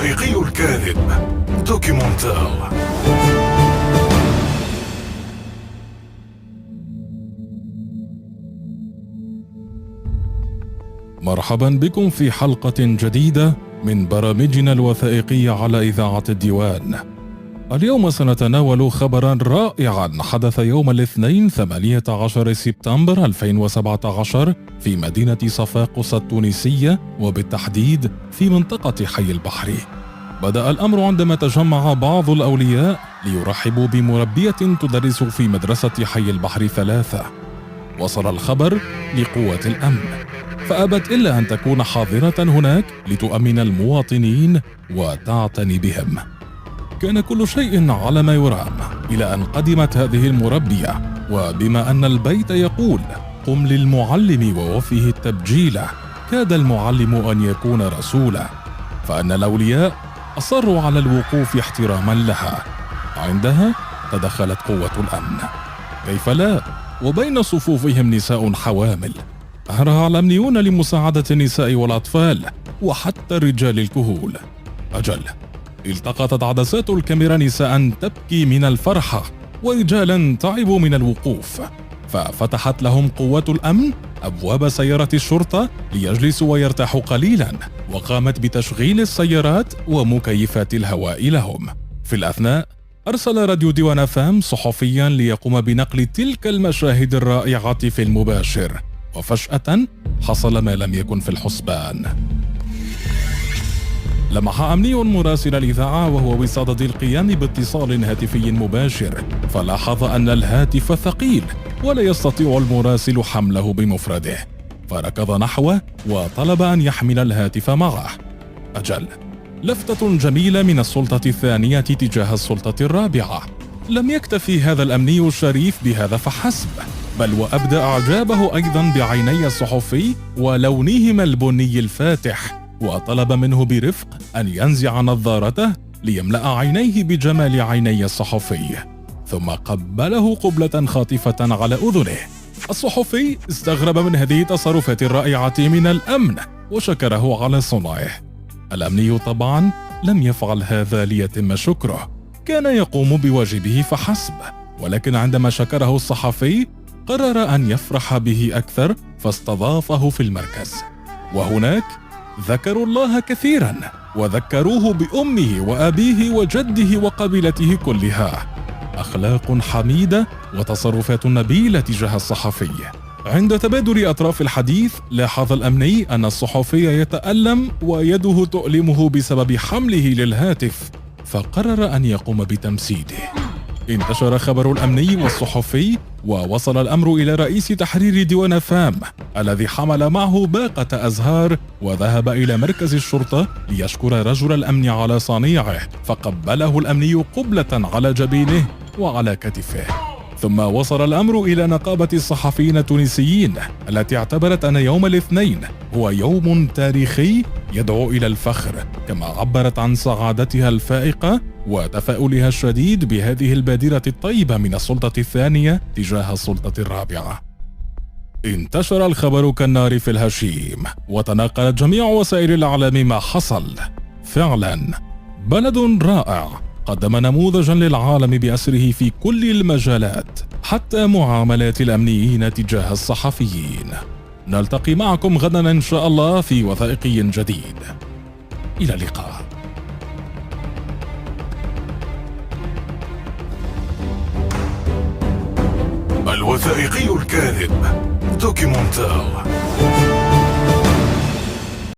الوثائقي الكاذب دوكيومنتار. مرحبا بكم في حلقة جديدة من برامجنا الوثائقية على إذاعة الديوان. اليوم سنتناول خبرا رائعا حدث يوم الاثنين 18 سبتمبر 2017 في مدينة صفاقس التونسية، وبالتحديد في منطقة حي البحر. بدأ الأمر عندما تجمع بعض الأولياء ليرحبوا بمربية تدرس في مدرسة حي البحر 3. وصل الخبر لقوة الأمن، فأبت إلا أن تكون حاضرة هناك لتؤمن المواطنين وتعتني بهم. كان كل شيء على ما يرام إلى أن قدمت هذه المربية، وبما أن البيت يقول قم للمعلم ووفيه التبجيل، كاد المعلم أن يكون رسولا، فأن الأولياء أصروا على الوقوف احتراما لها. عندها تدخلت قوة الأمن، كيف لا؟ وبين صفوفهم نساء حوامل. أهرع الأمنيون لمساعدة النساء والأطفال وحتى الرجال الكهول. أجل، التقطت عدسات الكاميرا نساء تبكي من الفرحة ورجالا تعبوا من الوقوف، ففتحت لهم قوة الأمن أبواب سيارة الشرطة ليجلسوا ويرتاحوا قليلا، وقامت بتشغيل السيارات ومكيفات الهواء لهم. في الأثناء أرسل راديو ديوان FM صحفيا ليقوم بنقل تلك المشاهد الرائعة في المباشر، وفجأة حصل ما لم يكن في الحسبان. لمح أمني مراسل الإذاعة وهو بصدد القيام باتصال هاتفي مباشر، فلاحظ أن الهاتف ثقيل ولا يستطيع المراسل حمله بمفرده، فركض نحوه وطلب أن يحمل الهاتف معه. أجل، لفتة جميلة من السلطة الثانية تجاه السلطة الرابعة. لم يكتفي هذا الأمني الشريف بهذا فحسب، بل وأبدى إعجابه أيضا بعيني الصحفي ولونهما البني الفاتح، وطلب منه برفق أن ينزع نظارته ليملأ عينيه بجمال عيني الصحفي، ثم قبله قبلة خاطفة على أذنه. الصحفي استغرب من هذه التصرفات الرائعة من الأمن وشكره على صنعه. الأمني طبعا لم يفعل هذا ليتم شكره، كان يقوم بواجبه فحسب، ولكن عندما شكره الصحفي قرر أن يفرح به أكثر، فاستضافه في المركز. وهناك ذكروا الله كثيرا وذكروه بأمه وأبيه وجده وقبيلته كلها. أخلاق حميدة وتصرفات نبيلة تجاه الصحفي. عند تبادل أطراف الحديث لاحظ الأمني أن الصحفي يتألم ويده تؤلمه بسبب حمله للهاتف، فقرر أن يقوم بتمسيده. انتشر خبر الأمني والصحفي، ووصل الأمر إلى رئيس تحرير ديوان FM الذي حمل معه باقة أزهار وذهب إلى مركز الشرطة ليشكر رجل الأمن على صنيعه، فقبله الأمني قبلة على جبينه وعلى كتفه. ثم وصل الأمر إلى نقابة الصحفيين التونسيين التي اعتبرت أن يوم الاثنين هو يوم تاريخي يدعو إلى الفخر، كما عبرت عن سعادتها الفائقة وتفاؤلها الشديد بهذه البادرة الطيبة من السلطة الثانية تجاه السلطة الرابعة. انتشر الخبر كالنار في الهشيم، وتناقلت جميع وسائل الإعلام ما حصل. فعلا بلد رائع قدم نموذجا للعالم بأسره في كل المجالات، حتى معاملات الأمنيين تجاه الصحفيين. نلتقي معكم غدا إن شاء الله في وثائقي جديد. إلى اللقاء. الوثائقي الكاذب دوكيومنتار.